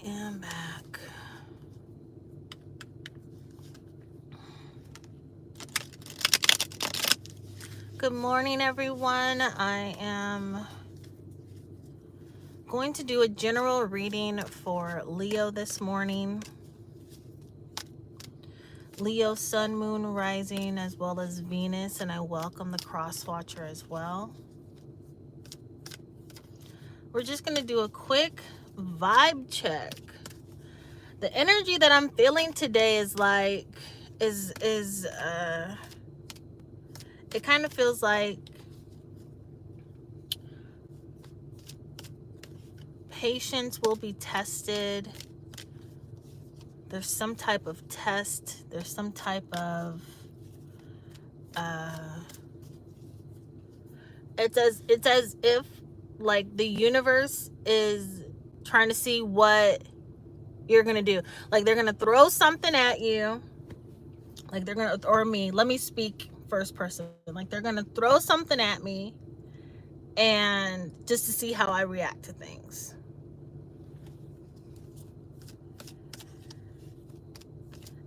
am back. Good morning, everyone. I am going to do a general reading for Leo this morning. Leo, Sun, Moon, Rising, as well as Venus, and I welcome the Cross Watcher as well. We're just going to do a quick vibe check. The energy that I'm feeling today is like, it kind of feels like patience will be tested. There's some type of test. There's some type of it's as if like the universe is trying to see what you're gonna do. Like they're gonna throw something at you. Like they're gonna, or me. Let me speak first person. Like they're gonna throw something at me, and just to see how I react to things.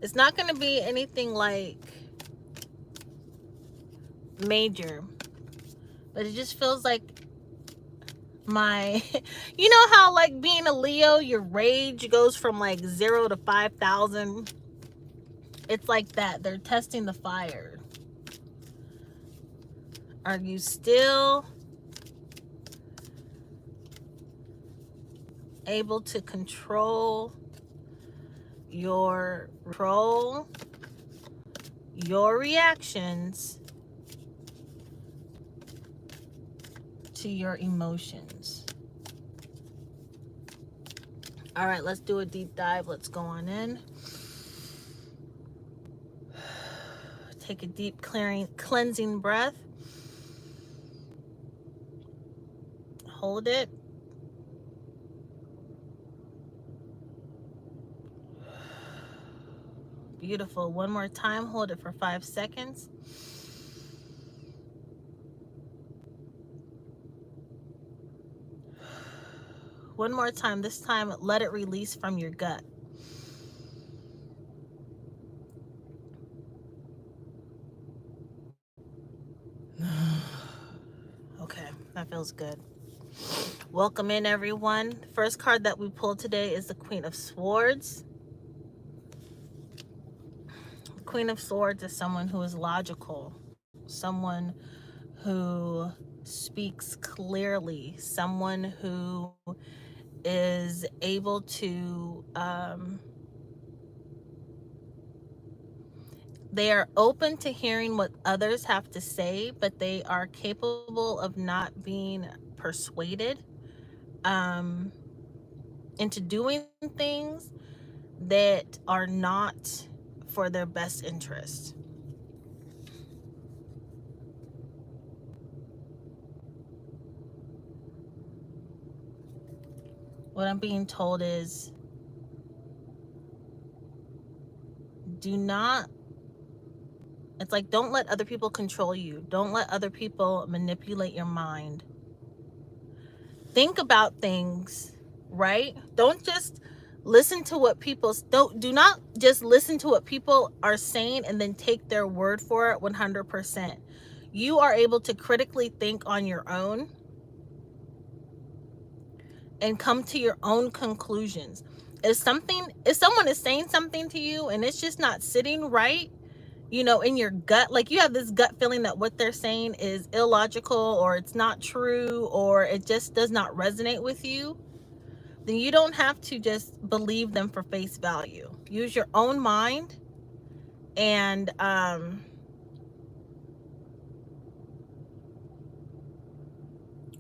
It's not gonna be anything like major, but it just feels like my you know how like being a Leo, your rage goes from like 0 to 5,000. It's like that. They're testing the fire. Are you still able to control your reactions to your emotions? All right, let's do a deep dive. Let's go on in. Take a deep cleansing breath. Hold it. Beautiful. One more time. Hold it for 5 seconds. One more time. This time, let it release from your gut. Okay, that feels good. Welcome in, everyone. The first card that we pulled today is the Queen of Swords. The Queen of Swords is someone who is logical, someone who speaks clearly, someone who is able to they are open to hearing what others have to say, but they are capable of not being persuaded into doing things that are not for their best interest. What I'm being told is, do not, it's like, don't let other people control you. Don't let other people manipulate your mind. Think about things, right? Don't just listen to what people, do not just listen to what people are saying and then take their word for it 100%. You are able to critically think on your own and come to your own conclusions. If someone is saying something to you and it's just not sitting right, you know, in your gut, like you have this gut feeling that what they're saying is illogical or it's not true or it just does not resonate with you, then you don't have to just believe them for face value. Use your own mind and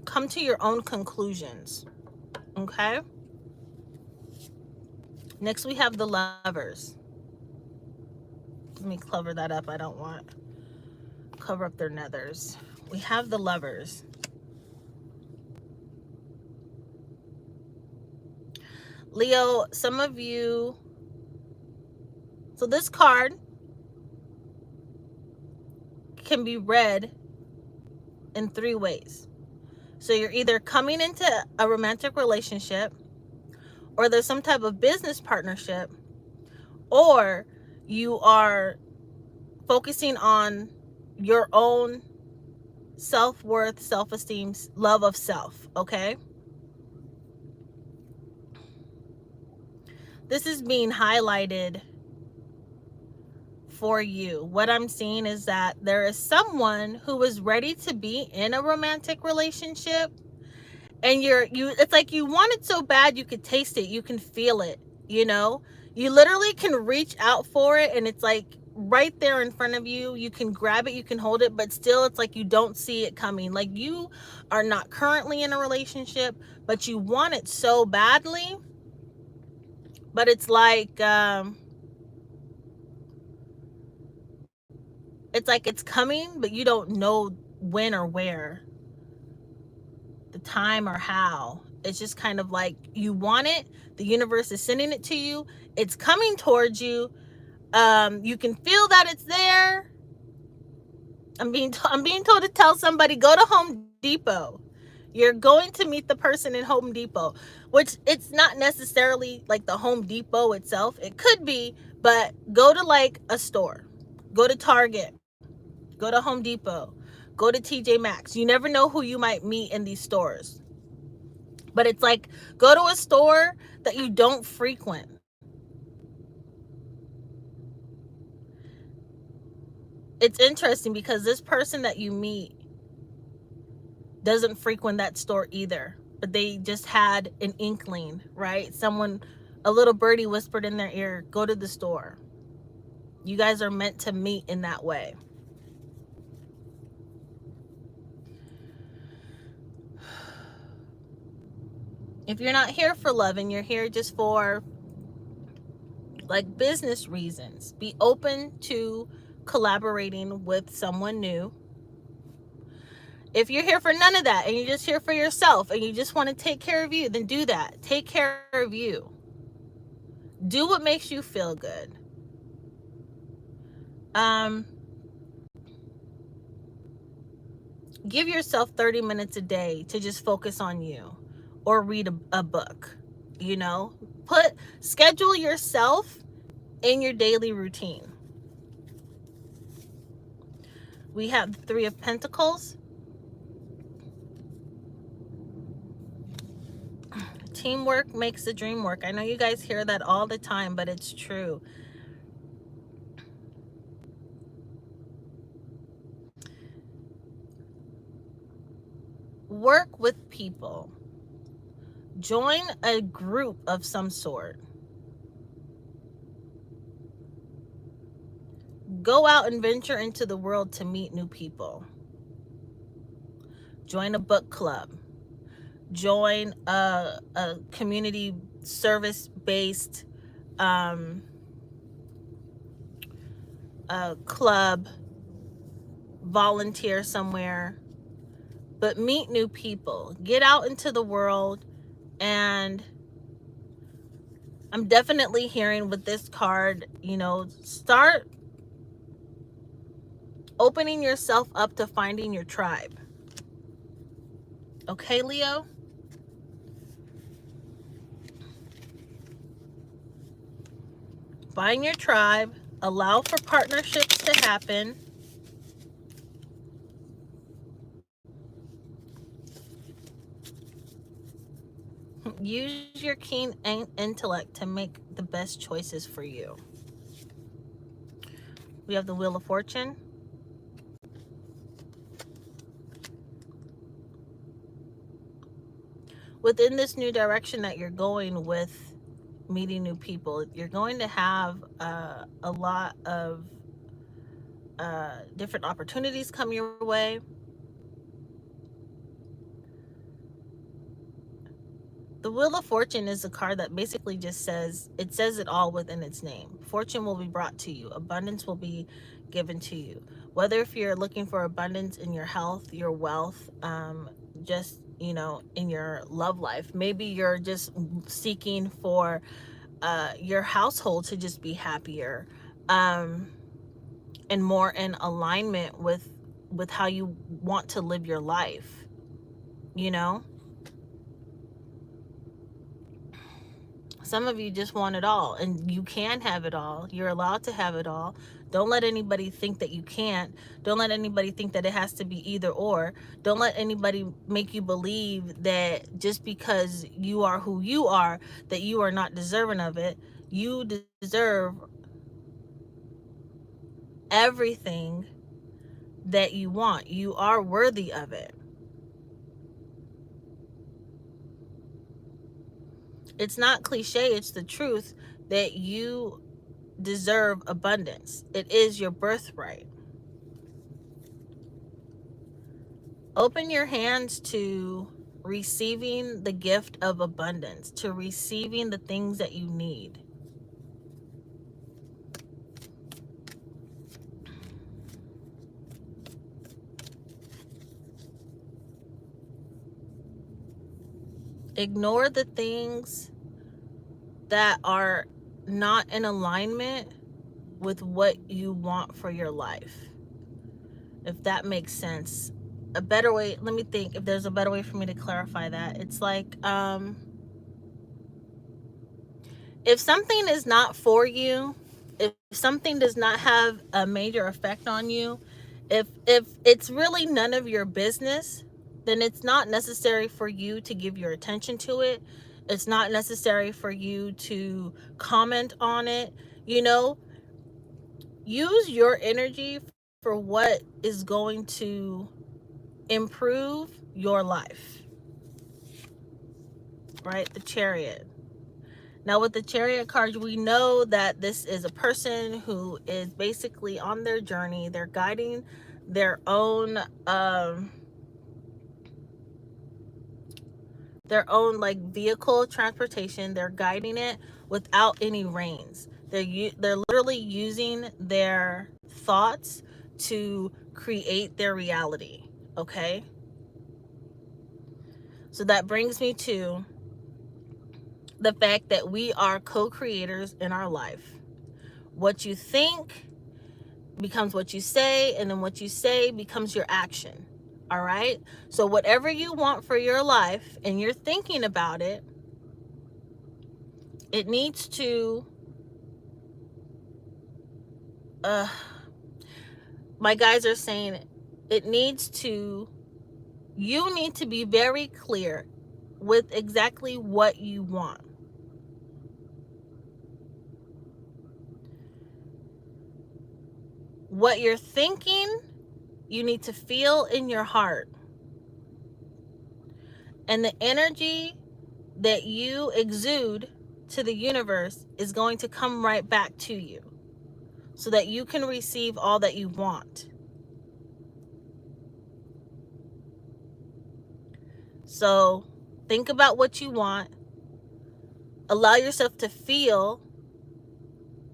come to your own conclusions. Okay? Next, we have the Lovers. Let me cover that up. I don't want cover up their nethers. We have the Lovers. Leo, some of you, so this card can be read in 3 ways. So you're either coming into a romantic relationship, or there's some type of business partnership, or you are focusing on your own self-worth, self-esteem, love of self, okay? This is being highlighted for you. What I'm seeing is that there is someone who is ready to be in a romantic relationship, and it's like you want it so bad, you could taste it, you can feel it, you know? You literally can reach out for it, and it's like right there in front of you. You can grab it, you can hold it, but still it's like you don't see it coming. Like you are not currently in a relationship, but you want it so badly. But it's like it's coming, but you don't know when or where, the time or how. It's just kind of like you want it, the universe is sending it to you, it's coming towards you. You can feel that it's there. I'm being told to tell somebody, go to Home Depot. You're going to meet the person in Home Depot, which it's not necessarily like the Home Depot itself. It could be, but go to like a store. Go to Target. Go to Home Depot. Go to TJ Maxx. You never know who you might meet in these stores. But it's like, go to a store that you don't frequent. It's interesting because this person that you meet doesn't frequent that store either, but they just had an inkling, right? A little birdie whispered in their ear, go to the store. You guys are meant to meet in that way. If you're not here for love and you're here just for like business reasons, be open to collaborating with someone new. If you're here for none of that and you're just here for yourself and you just want to take care of you, then do that. Take care of you. Do what makes you feel good. Give yourself 30 minutes a day to just focus on you, or read a book, you know? Schedule yourself in your daily routine. We have the Three of Pentacles. Teamwork makes the dream work. I know you guys hear that all the time, but it's true. Work with people. Join a group of some sort. Go out and venture into the world to meet new people. Join a book club. Join a community service-based club. Volunteer somewhere. But meet new people. Get out into the world. And I'm definitely hearing with this card, you know, start opening yourself up to finding your tribe. Okay, Leo? Find your tribe. Allow for partnerships to happen. Use your keen intellect to make the best choices for you. We have the Wheel of Fortune. Within this new direction that you're going with meeting new people, you're going to have a lot of different opportunities come your way. The Wheel of Fortune is a card that basically just says it all within its name. Fortune will be brought to you. Abundance will be given to you. Whether if you're looking for abundance in your health, your wealth, just, you know, in your love life. Maybe you're just seeking for your household to just be happier and more in alignment with how you want to live your life, you know? Some of you just want it all, and you can have it all. You're allowed to have it all. Don't let anybody think that you can't. Don't let anybody think that it has to be either or. Don't let anybody make you believe that just because you are who you are, that you are not deserving of it. You deserve everything that you want. You are worthy of it. It's not cliche, it's the truth that you deserve abundance. It is your birthright. Open your hands to receiving the gift of abundance, to receiving the things that you need. Ignore the things that are not in alignment with what you want for your life, if that makes sense. A better way, let me think if there's a better way for me to clarify that. It's like, if something is not for you, if something does not have a major effect on you, if it's really none of your business, then it's not necessary for you to give your attention to it. It's not necessary for you to comment on it. You know, use your energy for what is going to improve your life. Right? The Chariot. Now, with the Chariot card, we know that this is a person who is basically on their journey. They're guiding their own like vehicle transportation. They're guiding it without any reins. They're literally using their thoughts to create their reality. Okay? So that brings me to the fact that we are co-creators in our life. What you think becomes what you say, and then what you say becomes your action. All right? So whatever you want for your life and you're thinking about it, it needs to my guys are saying it needs to, you need to be very clear with exactly what you want. What you're thinking, you need to feel in your heart. And the energy that you exude to the universe is going to come right back to you so that you can receive all that you want. So think about what you want. Allow yourself to feel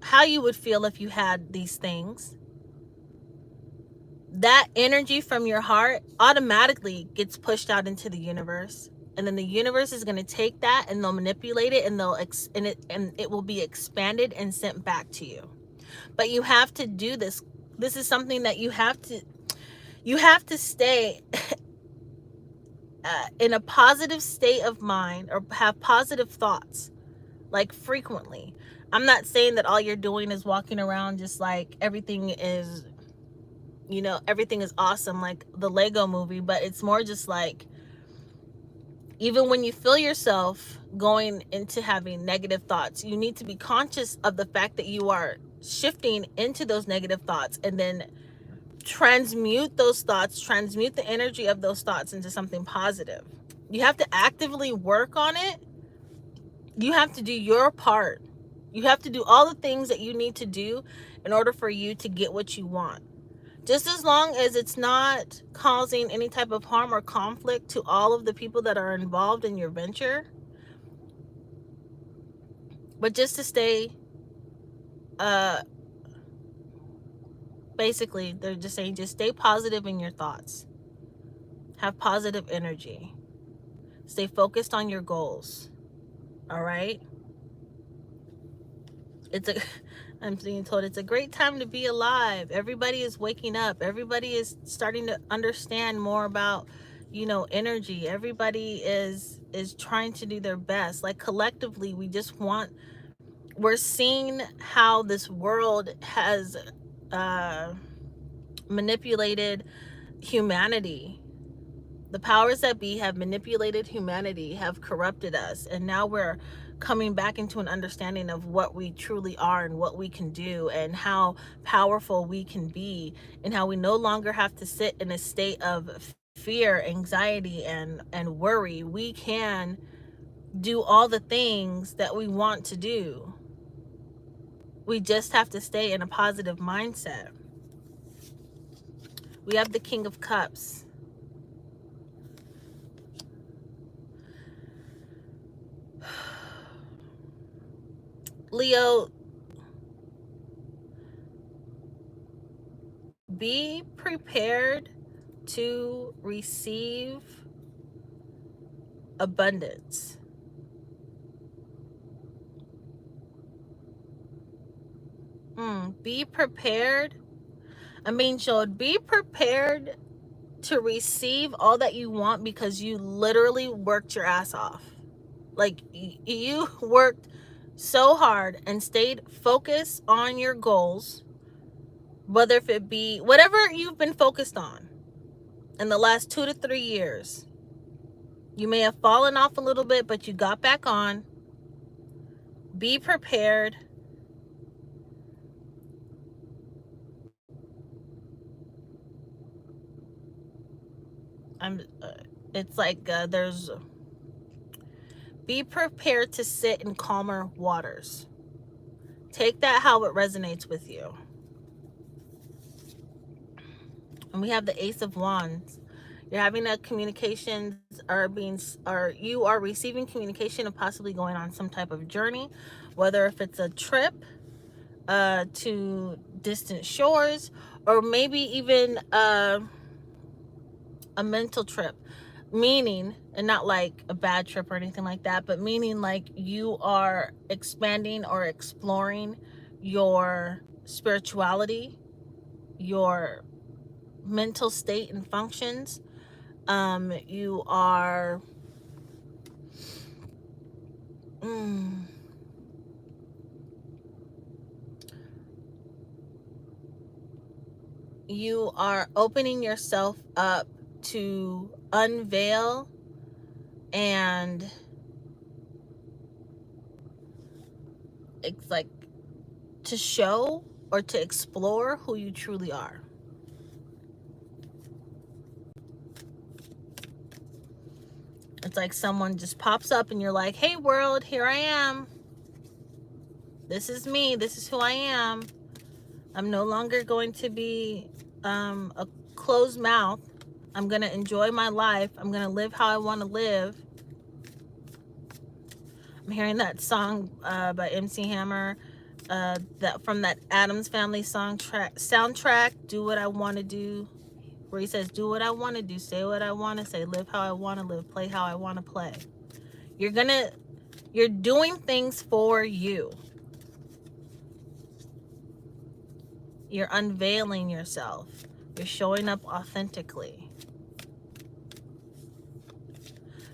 how you would feel if you had these things. That energy from your heart automatically gets pushed out into the universe, and then the universe is going to take that and they'll manipulate it, and it will be expanded and sent back to you. But you have to do this. This is something that you have to stay in a positive state of mind, or have positive thoughts, like frequently. I'm not saying that all you're doing is walking around just like everything is, everything is awesome, like the Lego movie, but it's more just like, even when you feel yourself going into having negative thoughts, you need to be conscious of the fact that you are shifting into those negative thoughts, and then transmute those thoughts, transmute the energy of those thoughts into something positive. You have to actively work on it. You have to do your part. You have to do all the things that you need to do in order for you to get what you want. Just as long as it's not causing any type of harm or conflict to all of the people that are involved in your venture. But just to stay, basically, they're just saying, just stay positive in your thoughts. Have positive energy. Stay focused on your goals. All right? I'm being told it's a great time to be alive. Everybody is waking up. Everybody is starting to understand more about, energy. Everybody is is trying to do their best. Like collectively, we're seeing how this world has manipulated humanity. The powers that be have manipulated humanity, have corrupted us, and now we're coming back into an understanding of what we truly are and what we can do and how powerful we can be, and how we no longer have to sit in a state of fear, anxiety, and worry. We can do all the things that we want to do. We just have to stay in a positive mindset. We have the King of Cups. Leo, be prepared to receive abundance. Be prepared. Be prepared to receive all that you want because you literally worked your ass off. Like you worked so hard and stayed focused on your goals, whether if it be whatever you've been focused on in the last 2 to 3 years. You may have fallen off a little bit, but you got back on. Be prepared. It's like be prepared to sit in calmer waters. Take that how it resonates with you. And we have the Ace of Wands. You're having a communications you are receiving communication of possibly going on some type of journey, whether if it's a trip to distant shores, or maybe even a mental trip, meaning, and not like a bad trip or anything like that, but meaning like you are expanding or exploring your spirituality, your mental state and functions. You are you are opening yourself up to unveil and it's like to show or to explore who you truly are. It's like someone just pops up and you're like, hey world, here I am. This is me. This is who I am. I'm no longer going to be a closed mouth. I'm going to enjoy my life. I'm going to live how I want to live. I'm hearing that song by MC Hammer, that from that Addams Family soundtrack, Do What I Want to Do, where he says, do what I want to do, say what I want to say, live how I want to live, play how I want to play. You're doing things for you. You're unveiling yourself. You're showing up authentically.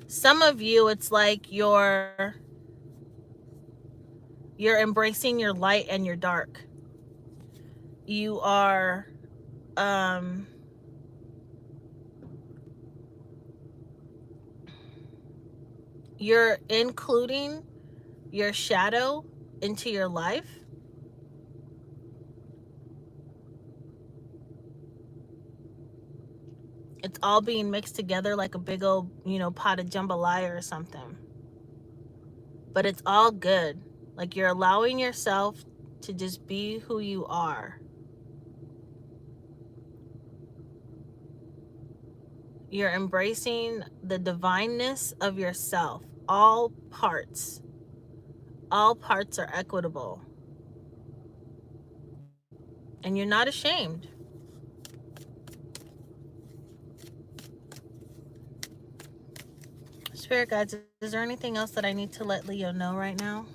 Some of you, it's like you're embracing your light and your dark. You are you're including your shadow into your life. It's all being mixed together like a big old, pot of jambalaya or something. But it's all good. Like you're allowing yourself to just be who you are. You're embracing the divineness of yourself. All parts are equitable. And you're not ashamed. Spirit guides, is there anything else that I need to let Leo know right now?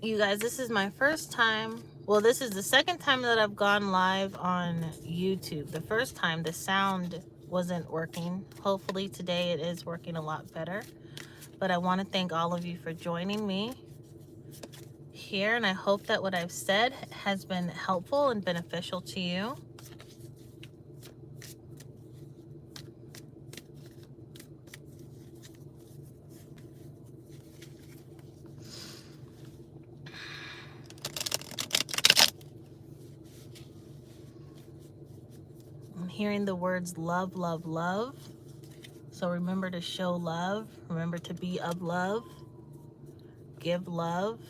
You guys, this is my first time. Well, this is the second time that I've gone live on YouTube. The first time the sound wasn't working. Hopefully today it is working a lot better. But I want to thank all of you for joining me here, and I hope that what I've said has been helpful and beneficial to you. I'm hearing the words love, love, love. So remember to show love. Remember to be of love. Give love.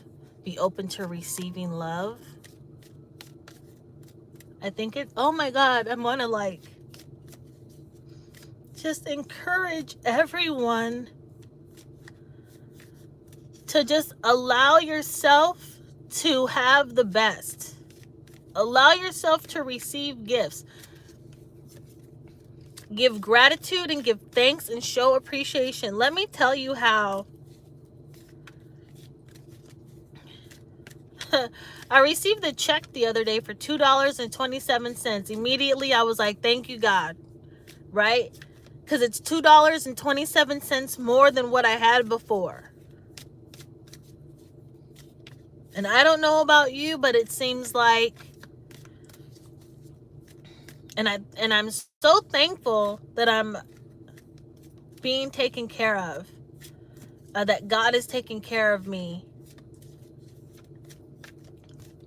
Be open to receiving love. I think it, oh my God, I'm gonna like just encourage everyone to just allow yourself to have the best. Allow yourself to receive gifts. Give gratitude and give thanks and show appreciation. Let me tell you how I received a check the other day for $2.27. Immediately I was like, thank you, God, right? Because it's $2.27 more than what I had before. And I don't know about you, but it seems like, and I'm so thankful that I'm being taken care of, that God is taking care of me,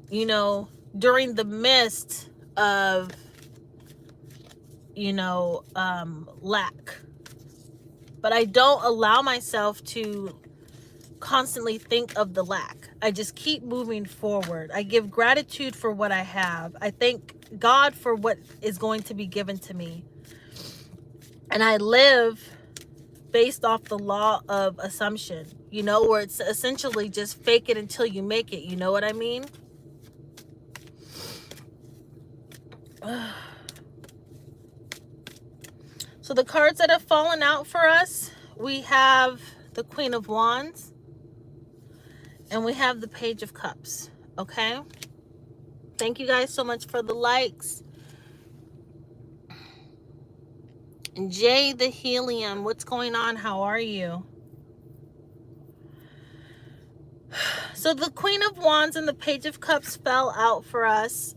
you know, during the midst of, you know, lack. But I don't allow myself to constantly think of the lack. I just keep moving forward. I give gratitude for what I have. I thank God for what is going to be given to me. And I live based off the law of assumption, you know, where it's essentially just fake it until you make it. You know what I mean? So the cards that have fallen out for us, we have the Queen of Wands and we have the Page of Cups. Okay? Thank you guys so much for the likes. Jay the Helium, what's going on? How are you? So the Queen of Wands and the Page of Cups fell out for us.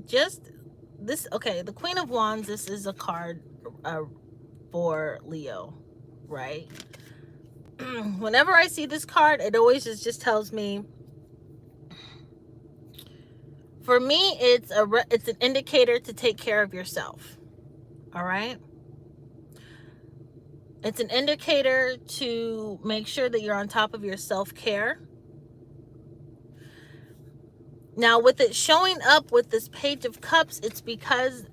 Just this, okay, the Queen of Wands, this is a card for Leo, right? Whenever I see this card, it always just tells me, for me, it's an indicator to take care of yourself. All right? It's an indicator to make sure that you're on top of your self-care. Now, with it showing up with this Page of Cups, it's because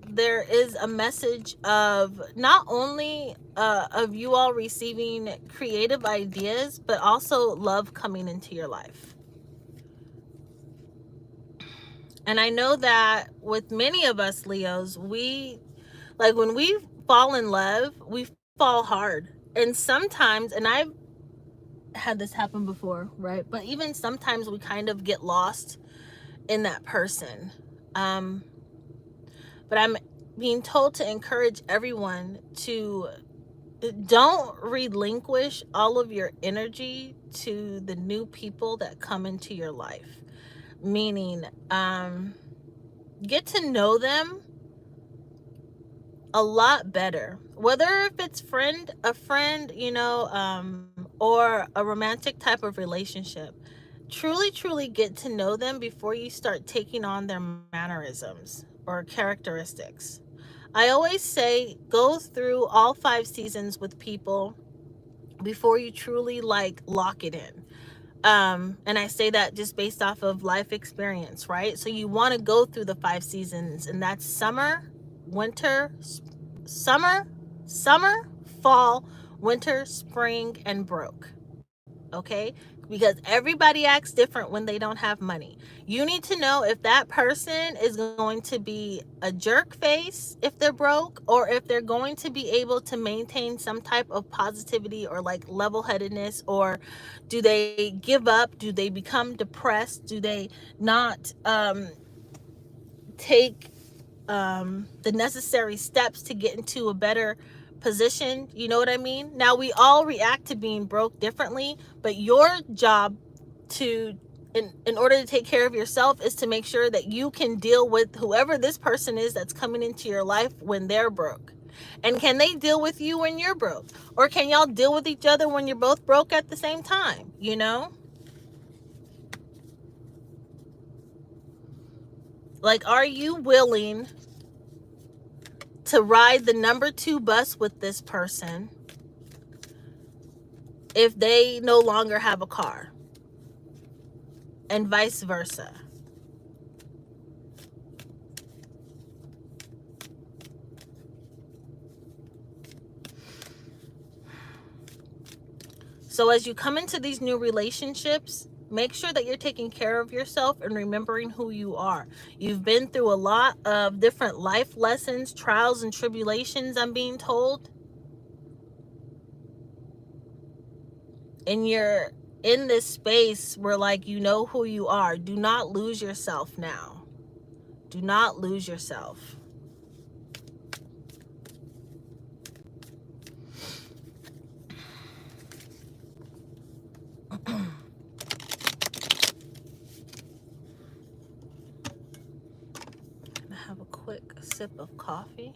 there is a message of not only of you all receiving creative ideas, but also love coming into your life. And I know that with many of us Leos, we, like, when we fall in love, we fall hard. And sometimes, and I've had this happen before, right? But even sometimes we kind of get lost in that person. But I'm being told to encourage everyone to don't relinquish all of your energy to the new people that come into your life. Meaning, get to know them a lot better. Whether if it's a friend, you know, or a romantic type of relationship. Truly get to know them before you start taking on their mannerisms or characteristics. I always say go through all 5 seasons with people before you truly like lock it in. And I say that just based off of life experience, right? So you want to go through the 5 seasons, and that's summer, winter, summer, fall, winter, spring, and broke. okay? Because everybody acts different when they don't have money. You need to know if that person is going to be a jerk face if they're broke, or if they're going to be able to maintain some type of positivity or like level-headedness, or do they give up? Do they become depressed? Do they not take the necessary steps to get into a better position? You know what I mean? Now, we all react to being broke differently, but your job to in order to take care of yourself is to make sure that you can deal with whoever this person is that's coming into your life when they're broke. And can they deal with you when you're broke? Or can y'all deal with each other when you're both broke at the same time? You know? Like, are you willing to ride the number 2 bus with this person if they no longer have a car, and vice versa? So as you come into these new relationships, make sure that you're taking care of yourself and remembering who you are. You've been through a lot of different life lessons, trials and tribulations, I'm being told. And you're in this space where, like, you know who you are. Do not lose yourself now. Do not lose yourself. Have a quick sip of coffee.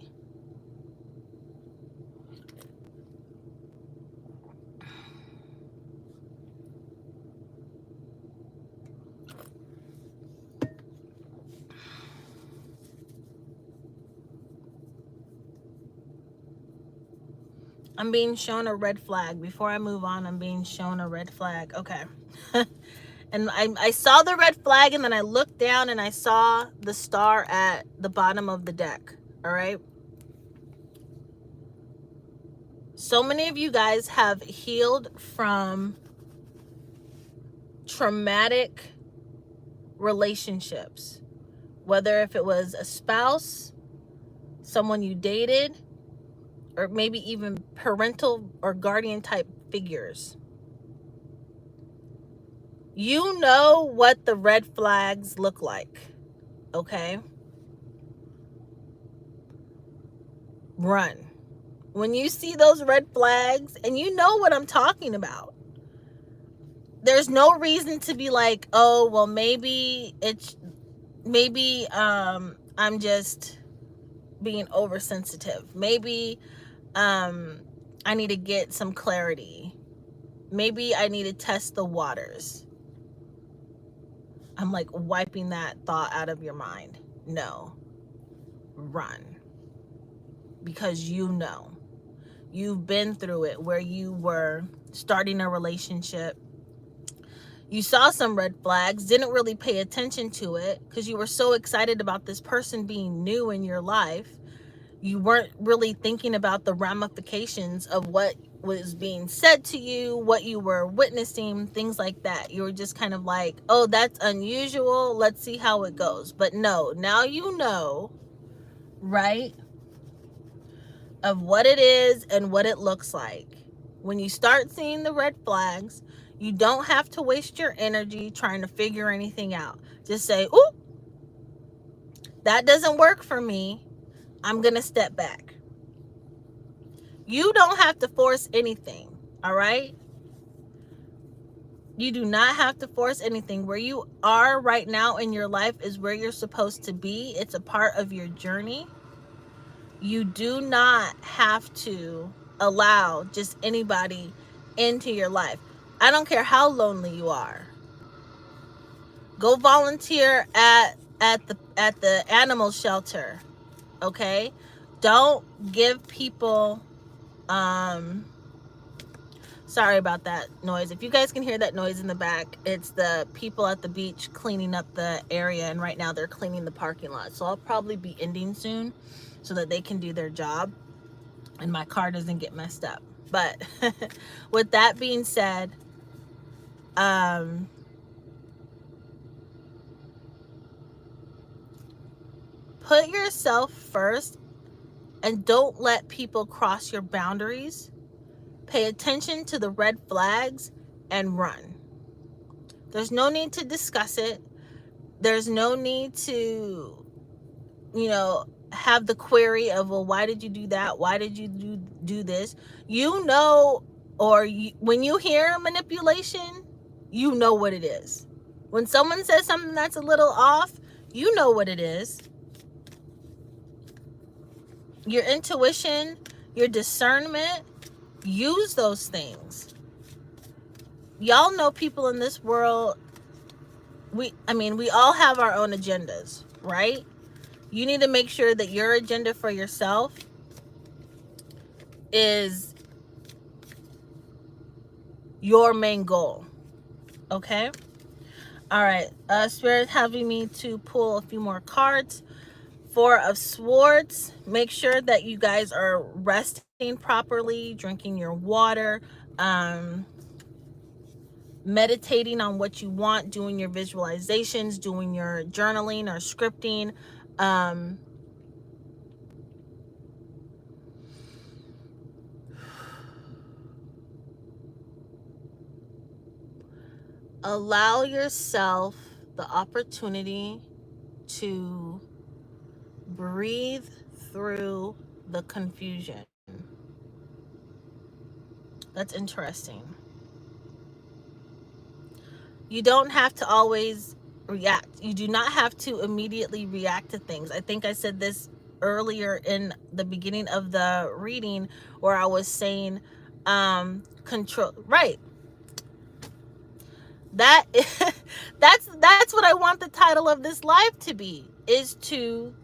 I'm being shown a red flag. Before I move on, I'm being shown a red flag. Okay. And I saw the red flag, and then I looked down and I saw the star at the bottom of the deck. All right. So many of you guys have healed from traumatic relationships, whether if it was a spouse, someone you dated, or maybe even parental or guardian type figures. You know what the red flags look like, okay? Run. When you see those red flags, and you know what I'm talking about, there's no reason to be like, oh, well, maybe I'm just being oversensitive. Maybe I need to get some clarity. Maybe I need to test the waters. I'm like wiping that thought out of your mind. No. Run. Because you know. You've been through it, where you were starting a relationship. You saw some red flags, didn't really pay attention to it because you were so excited about this person being new in your life. You weren't really thinking about the ramifications of what was being said to you, what you were witnessing, things like that. You were just kind of like, oh, that's unusual. Let's see how it goes. But no, now you know, right, of what it is and what it looks like. When you start seeing the red flags, you don't have to waste your energy trying to figure anything out. Just say, ooh, that doesn't work for me. I'm going to step back. You don't have to force anything, all right? You do not have to force anything. Where you are right now in your life is where you're supposed to be. It's a part of your journey. You do not have to allow just anybody into your life. I don't care how lonely you are. Go volunteer at the animal shelter, okay? Don't give people sorry about that noise. If you guys can hear that noise in the back, it's the people at the beach cleaning up the area, and right now they're cleaning the parking lot. So I'll probably be ending soon so that they can do their job and my car doesn't get messed up. But with that being said, Put yourself first and don't let people cross your boundaries. Pay attention to the red flags and run. There's no need to discuss it. There's no need to, have the query of, well, why did you do that? Why did you do this? When you hear manipulation, you know what it is. When someone says something that's a little off, you know what it is. Your intuition, your discernment, use those things. Y'all know people in this world, we all have our own agendas, right? You need to make sure that your agenda for yourself is your main goal. Okay? All right. Spirit having me to pull a few more cards. 4 of Swords. Make sure that you guys are resting properly, drinking your water, meditating on what you want, doing your visualizations, doing your journaling or scripting. Allow yourself the opportunity to breathe through the confusion. That's interesting. You don't have to always react. You do not have to immediately react to things. I think I said this earlier in the beginning of the reading where I was saying control. Right. That's what I want the title of this live to be, is to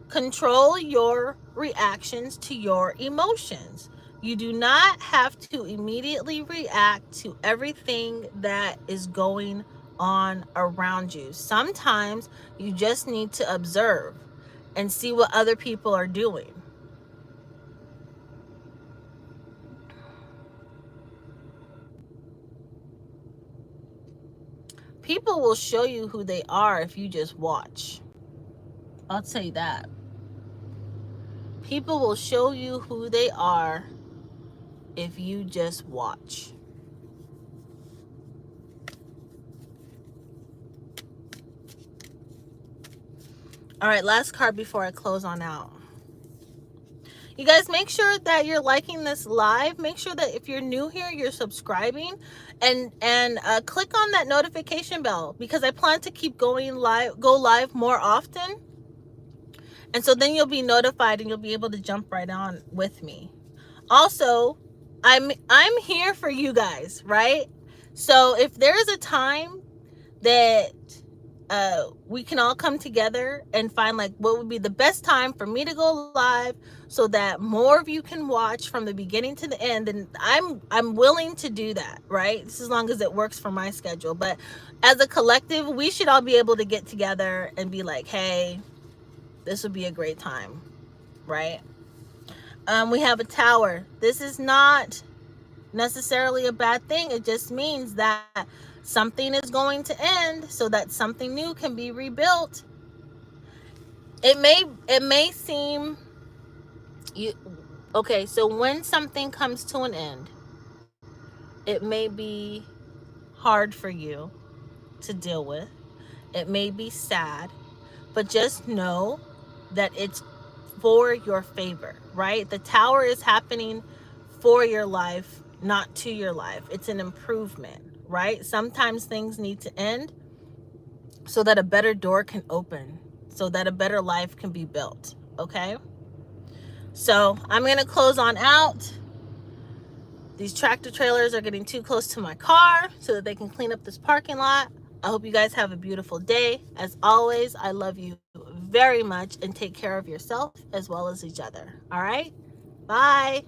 control your reactions to your emotions. You do not have to immediately react to everything that is going on around you. Sometimes you just need to observe and see what other people are doing. People will show you who they are if you just watch. I'll tell you that. People will show you who they are if you just watch. All right, last card before I close on out. You guys, make sure that you're liking this live. Make sure that if you're new here, you're subscribing, and click on that notification bell, because I plan to keep go live more often. And so then you'll be notified and you'll be able to jump right on with me. Also, I'm here for you guys, right? So if there's a time that we can all come together and find like what would be the best time for me to go live so that more of you can watch from the beginning to the end, and I'm willing to do that, right? This, as long as it works for my schedule. But as a collective, we should all be able to get together and be like, hey, this would be a great time, right? We have a Tower. This is not necessarily a bad thing. It just means that something is going to end so that something new can be rebuilt. It may seem okay, so when something comes to an end, it may be hard for you to deal with. It may be sad, but just know that it's for your favor, right? The Tower is happening for your life, not to your life. It's an improvement, right? Sometimes things need to end so that a better door can open, so that a better life can be built, okay? So I'm going to close on out. These tractor trailers are getting too close to my car so that they can clean up this parking lot. I hope you guys have a beautiful day. As always, I love you very much, and take care of yourself as well as each other. All right? Bye.